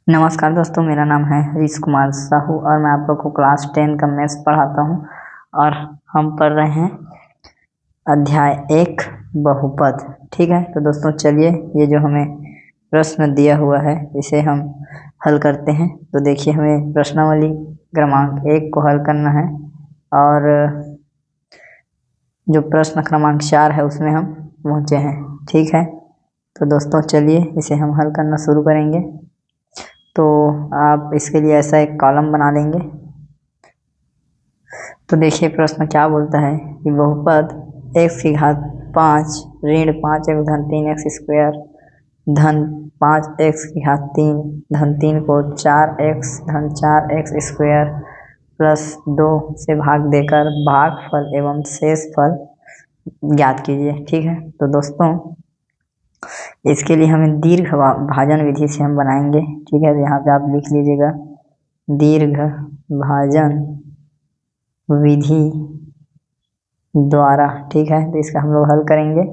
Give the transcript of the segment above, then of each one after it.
नमस्कार दोस्तों, मेरा नाम है हरीश कुमार साहू और मैं आप लोग को क्लास 10 का मैथ्स पढ़ाता हूँ। और हम पढ़ रहे हैं अध्याय 1 बहुपद। ठीक है, तो दोस्तों चलिए, ये जो हमें प्रश्न दिया हुआ है इसे हम हल करते हैं। तो देखिए, हमें प्रश्नावली क्रमांक 1 को हल करना है और जो प्रश्न क्रमांक 4 है उसमें हम पहुँचे हैं। ठीक है, तो दोस्तों चलिए इसे हम हल करना शुरू करेंगे। तो आप इसके लिए ऐसा एक कॉलम बना लेंगे। तो देखिए प्रश्न क्या बोलता है कि बहुपद x की घात 5 ऋण 5x धन 3x स्क्वायर धन 5x की घात 3 धन 3 को 4x धन 4x स्क्वायर प्लस 2 से भाग देकर भागफल एवं शेषफल ज्ञात कीजिए। ठीक है, तो दोस्तों इसके लिए हमें दीर्घ भाजन विधि से हम बनाएंगे। ठीक है, तो यहाँ पे आप लिख लीजिएगा दीर्घ भाजन विधि द्वारा। ठीक है, तो इसका हम लोग हल करेंगे।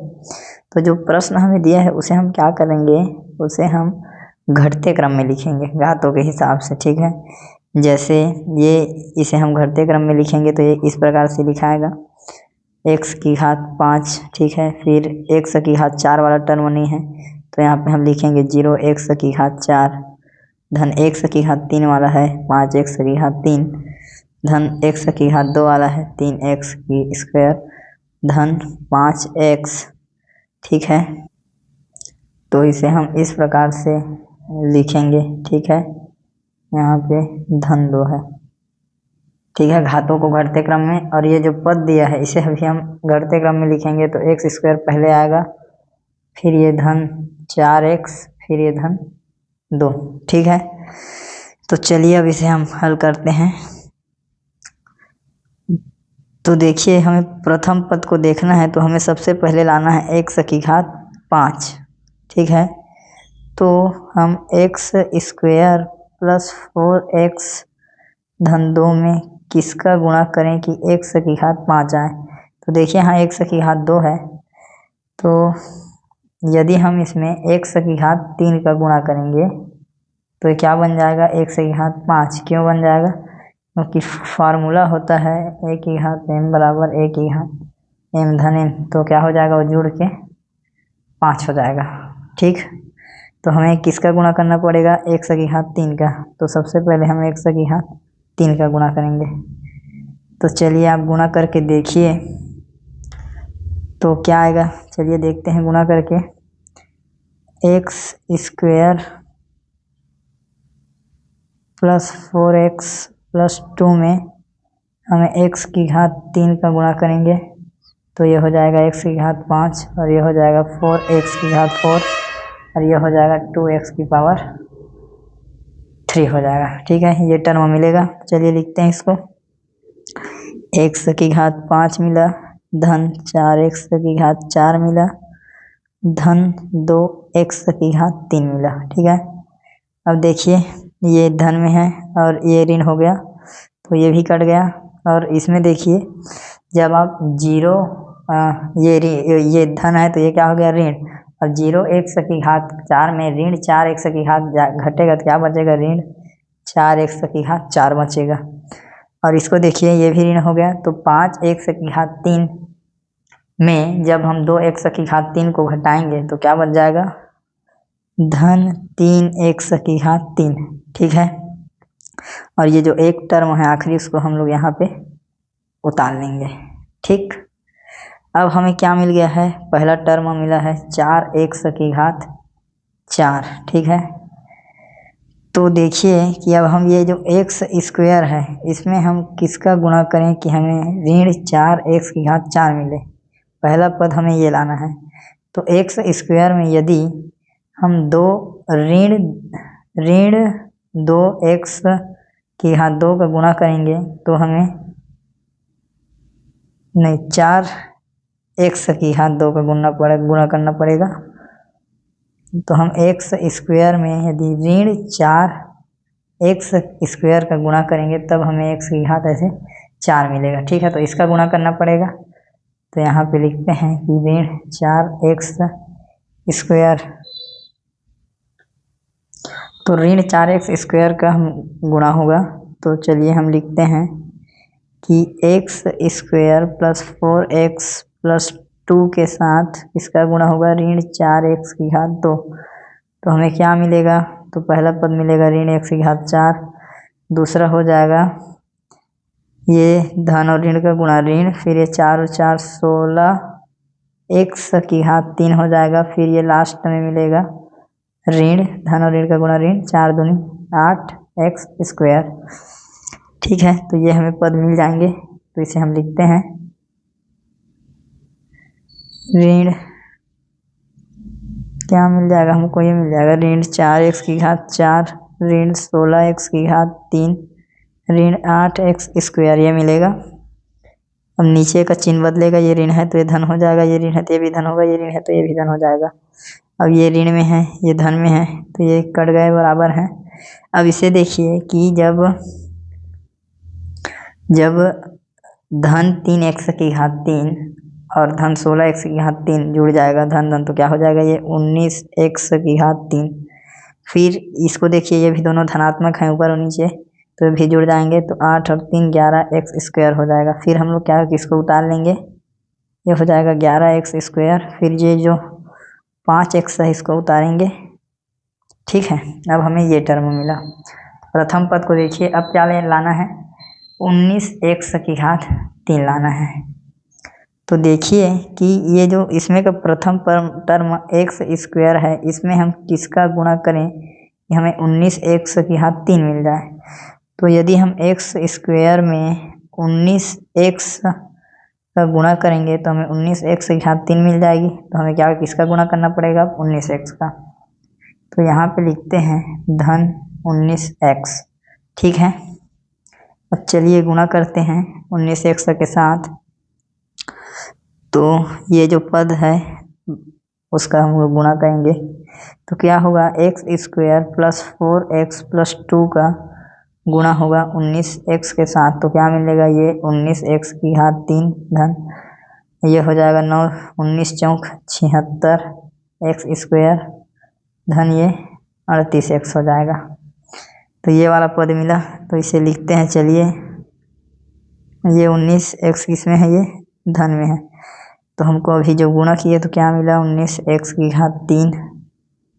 तो जो प्रश्न हमें दिया है उसे हम क्या करेंगे, उसे हम घटते क्रम में लिखेंगे घातों के हिसाब से। ठीक है, जैसे ये इसे हम घटते क्रम में लिखेंगे तो ये इस प्रकार से लिखाएगा x की घात 5। ठीक है, फिर x की घात 4 वाला टर्म नहीं है तो यहाँ पे हम लिखेंगे 0x की घात 4 धन x की घात 3 वाला है 5x की घात 3 धन x की घात 2 वाला है 3x की स्क्वायर धन 5x। ठीक है, तो इसे हम इस प्रकार से लिखेंगे। ठीक है, यहाँ पे धन 2 है। ठीक है, घातों को घटते क्रम में, और ये जो पद दिया है इसे अभी हम घटते क्रम में लिखेंगे तो x स्क्वायर पहले आएगा, फिर ये धन 4x, फिर ये धन 2। ठीक है, तो चलिए अब इसे हम हल करते हैं। तो देखिए, हमें प्रथम पद को देखना है तो हमें सबसे पहले लाना है x की घात 5। ठीक है, तो हम x स्क्वायर प्लस 4x धन 2 में किसका गुणा करें कि x की घात 5 आए। तो देखिए यहाँ x की घात 2 है, तो यदि हम इसमें x की घात 3 का गुणा करेंगे तो ये क्या बन जाएगा, x की घात 5। क्यों बन जाएगा, क्योंकि फार्मूला होता है a की घात m बराबर a की घात m धन m, तो क्या हो जाएगा, वो जुड़ के 5 हो जाएगा। ठीक, तो हमें किसका गुणा करना पड़ेगा, x की घात 3 का। तो सबसे पहले हम x की घात 3 का गुणा करेंगे। तो चलिए आप गुणा करके देखिए तो क्या आएगा, चलिए देखते हैं गुणा करके। x square plus 4x plus 2 में हमें x की घात 3 का गुणा करेंगे तो ये हो जाएगा x की घात 5 और ये हो जाएगा 4x की घात 4 और ये हो जाएगा 2x की पावर 3 हो जाएगा। ठीक है, ये टर्म मिलेगा। चलिए लिखते हैं इसको, x की घात 5 मिला धन 4x की घात 4 मिला धन 2x की घात 3 मिला। ठीक है, अब देखिए ये धन में है और ये ऋण हो गया तो ये भी कट गया। और इसमें देखिए जब आप जीरो ये धन है तो ये क्या हो गया, ऋण, और 0x की घात 4 में ऋण 4x की घात घटेगा तो क्या बचेगा, ऋण 4x की घात 4 बचेगा। और इसको देखिए ये भी ऋण हो गया, तो 5x की घात 3 में जब हम 2x की घात 3 को घटाएंगे तो क्या बच जाएगा, धन 3x की घात 3। ठीक है, और ये जो एक टर्म है आखिरी उसको हम लोग यहाँ पे उतार लेंगे। ठीक, अब हमें क्या मिल गया है, पहला टर्म मिला है 4x की घात 4। ठीक है, तो देखिए कि अब हम ये जो x स्क्वायर है इसमें हम किसका गुणा करें कि हमें ऋण 4x की घात 4 मिले। पहला पद हमें ये लाना है, तो x स्क्वायर में यदि हम ऋण 2x की घात 2 का गुणा करेंगे तो हमें नहीं 4x की घात 2 का गुणा करना पड़ेगा। तो हम x स्क्वायर में यदि ऋण 4x स्क्वायर का गुणा करेंगे तब हमें x की घात ऐसे 4 मिलेगा। ठीक है, तो इसका गुणा करना पड़ेगा। तो यहाँ पे लिखते हैं कि ऋण 4x स्क्वायर तो ऋण 4x² का हम गुणा होगा। तो चलिए हम लिखते हैं कि x² प्लस 4x प्लस 2 के साथ इसका गुणा होगा ऋण 4x की घात 2। तो हमें क्या मिलेगा? तो पहला पद मिलेगा ऋण x की घात 4, दूसरा हो जाएगा ये धन और ऋण का गुणा ऋण, फिर ये 4 और 4 16 x की घात 3 हो जाएगा। फिर ये लास्ट में मिलेगा ऋण धन और ऋण का गुणा ऋण 4 दूनी 8x²। ठीक है, तो ये हमें पद मिल जाएंगे। तो इसे हम लिखते हैं ऋण क्या मिल जाएगा हमको? ये मिल जाएगा ऋण 4x की घात 4 ऋण 16x की घात 3 ऋण 8x²। ये मिलेगा। अब नीचे का चिन्ह बदलेगा, ये ऋण है तो ये धन हो जाएगा, ये ऋण है तो ये भी धन होगा, ये ऋण है तो ये भी धन हो जाएगा। अब ये ऋण में है, ये धन में है, तो ये कट गए, बराबर है। अब इसे देखिए कि जब धन 3x की घात 3 और धन 16x की घात 3 जुड़ जाएगा, धन धन, तो क्या हो जाएगा? ये 19x की घात 3। फिर इसको देखिए, ये भी दोनों धनात्मक हैं ऊपर और नीचे, तो भी जुड़ जाएंगे, तो 8 और 3 11x² हो जाएगा। फिर हम लोग क्या किसको उतार लेंगे? ये हो जाएगा 11x²। फिर ये जो 5x है इसको उतारेंगे। ठीक है, अब हमें ये टर्म मिला। प्रथम पद को देखिए, अब क्या लाना है? 19x की घात 3 लाना है। तो देखिए कि ये जो इसमें का प्रथम टर्म x² है, इसमें हम किसका गुणा करें कि हमें 19x की घात 3 मिल जाए? तो यदि हम x² में 19x का गुणा करेंगे तो हमें 19x की घात 3 मिल जाएगी। तो हमें क्या किसका गुणा करना पड़ेगा? 19x का। तो यहाँ पे लिखते हैं धन 19x। ठीक है, अब चलिए गुणा करते हैं 19x के साथ। तो ये जो पद है उसका हम लोग गुणा करेंगे, तो क्या होगा? x² प्लस 4x प्लस 2 का गुणा होगा 19x के साथ। तो क्या मिलेगा? ये 19x की घात 3 धन, ये हो जाएगा 9 19 चौक 76 x² धन ये 38x हो जाएगा। तो ये वाला पद मिला, तो इसे लिखते हैं। चलिए, ये 19x किसमें है? ये धन में है। तो हमको अभी जो गुणा किए तो क्या मिला? 19x की घात 3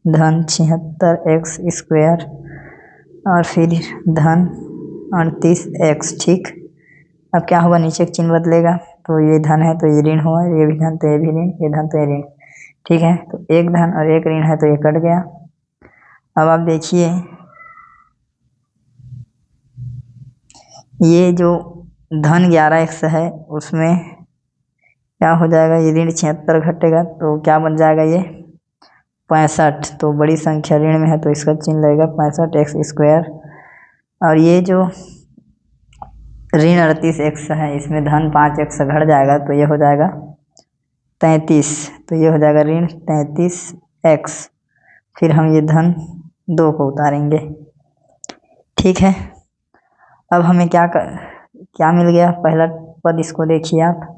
धन 76x² और फिर धन 38x। ठीक, अब क्या होगा? नीचे चिन्ह बदलेगा, तो ये धन है तो ये ऋण हुआ, ये भी धन तो ये भी ऋण, ये धन तो ये ऋण। ठीक है, तो एक धन और एक ऋण है तो ये कट गया। अब आप देखिए, ये जो धन 11x है उसमें क्या हो जाएगा? ये ऋण 76 घटेगा, तो क्या बन जाएगा? ये 65। तो बड़ी संख्या ऋण में है तो इसका चिन्ह लगेगा 65x²। और ये जो ऋण 38x है, इसमें धन 5x घट जाएगा, तो ये हो जाएगा 33। तो ये हो जाएगा ऋण 33x। फिर हम ये धन 2 को उतारेंगे। ठीक है, अब हमें क्या मिल गया? पहला पद इसको देखिए आप,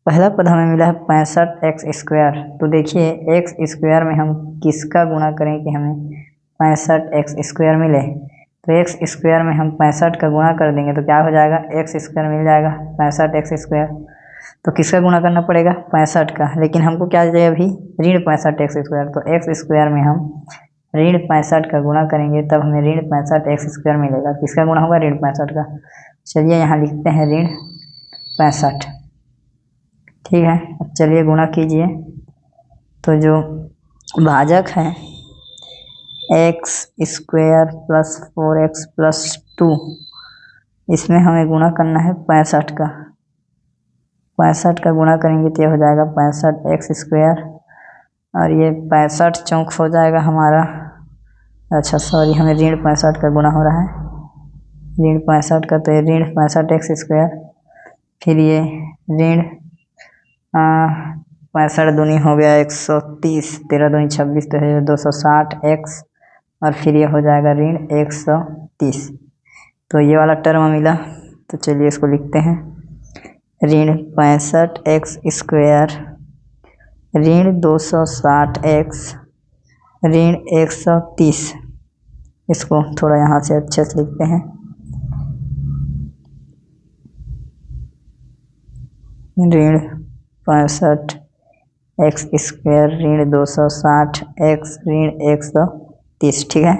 पहला पद हमें मिला है 65x²। तो देखिए x² में हम किसका गुणा करें कि हमें 65x² मिले? तो x² में हम 65 का गुणा कर देंगे तो क्या हो जाएगा? x² मिल जाएगा 65x²। तो किसका गुणा करना पड़ेगा? 65 का। लेकिन हमको क्या चाहिए अभी? ऋण 65x²। तो x² में हम ऋण 65 का गुणा करेंगे तब हमें ऋण 65x² मिलेगा। किसका गुणा होगा? ऋण 65 का। चलिए यहाँ लिखते हैं ऋण 65। ठीक है, अब चलिए गुणा कीजिए। तो जो भाजक है x² प्लस 4x प्लस 2, इसमें हमें गुणा करना है 65 का। 65 का गुणा करेंगे तो ये हो जाएगा 65x² और ये 65 चौक हो जाएगा हमारा। अच्छा सॉरी, हमें ऋण 65 का गुणा हो रहा है, ऋण 65 का, तो ये ऋण 65x²। फिर ये ऋण 65 दूनी हो गया 130, 13 दूनी 26, तो है 260x और फिर ये हो जाएगा ऋण 130। तो ये वाला टर्म मिला। तो चलिए इसको लिखते हैं ऋण 65x² ऋण 260x ऋण 130। इसको थोड़ा यहाँ से अच्छे से लिखते हैं। ऋण 65 एक्स स्क्वायर ऋण 260 एक्स ऋण 130। ठीक है,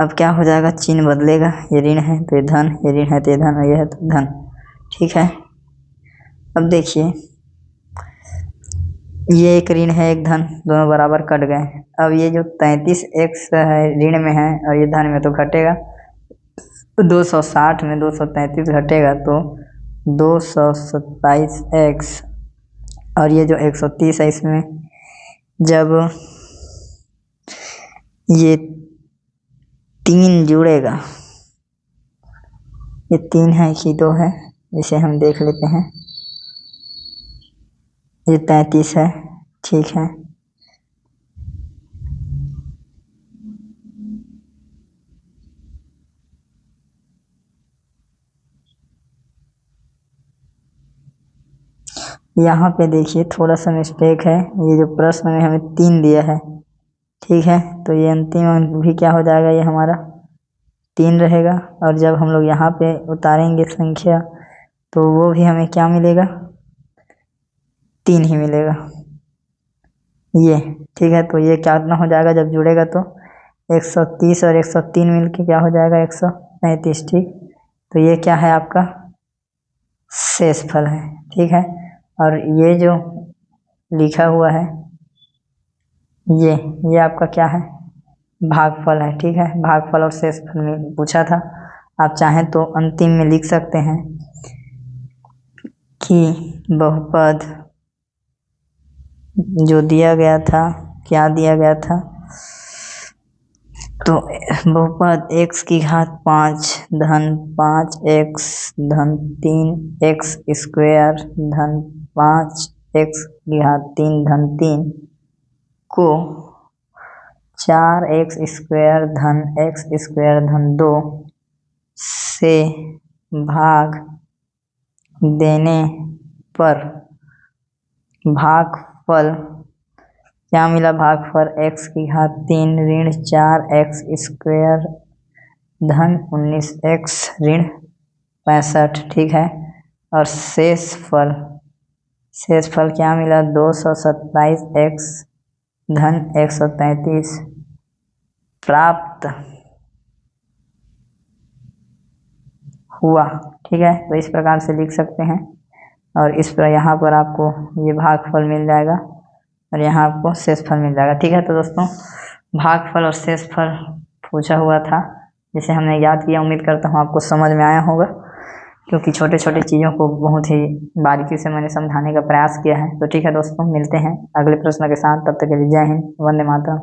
अब क्या हो जाएगा, चिन्ह बदलेगा। ये ऋण है तो ये धन, ये ऋण है तो ये धन, और ये है तो धन। ठीक है, अब देखिए ये एक ऋण है एक धन, दोनों बराबर कट गए। अब ये जो 33 एक्स है ऋण में है और ये धन में, तो घटेगा। 260 में 233 घटेगा तो 227 एक्स, और ये जो 130 है इसमें जब ये 3 जुड़ेगा, ये 3 है कि 2 है, इसे हम देख लेते हैं। ये 33 है। ठीक है, यहाँ पे देखिए थोड़ा सा मिस्टेक है, ये जो प्रश्न में हमें 3 दिया है। ठीक है, तो ये अंतिम अंक भी क्या हो जाएगा, ये हमारा 3 रहेगा। और जब हम लोग यहाँ पे उतारेंगे संख्या तो वो भी हमें क्या मिलेगा, 3 ही मिलेगा ये। ठीक है, तो ये कितना हो जाएगा जब जुड़ेगा, तो 130 और 103 मिलके क्या हो जाएगा, 135। ठीक, तो ये क्या है, आपका शेषफल है। ठीक है, और ये जो लिखा हुआ है ये आपका क्या है, भागफल है। ठीक है, भागफल और शेषफल में पूछा था। आप चाहें तो अंतिम में लिख सकते हैं कि बहुपद जो दिया गया था, क्या दिया गया था, तो बहुपद x की घात 5 धन 5 x धन 3 एक्स स्क्वायर धन 5 x की घात 3 धन 3 को 4 एक्स स्क्वायर धन एक्स स्क्वायर धन 2 से भाग देने पर भागफल क्या मिला, भागफल x की घात 3 ऋण 4 एक्स स्क्वायर धन 19 एक्स ऋण 65। ठीक है, और शेषफल क्या मिला, 227 एक्स धन 133 प्राप्त हुआ। ठीक है, तो इस प्रकार से लिख सकते हैं, और इस पर यहाँ पर आपको ये भागफल मिल जाएगा और यहाँ आपको शेषफल मिल जाएगा। ठीक है, तो दोस्तों भागफल और शेषफल पूछा हुआ था, जिसे हमने याद किया। उम्मीद करता हूँ आपको समझ में आया होगा, क्योंकि छोटे छोटे चीज़ों को बहुत ही बारीकी से मैंने समझाने का प्रयास किया है। तो ठीक है दोस्तों, मिलते हैं अगले प्रश्न के साथ, तब तक के लिए जय हिंद, वंदे मातरम।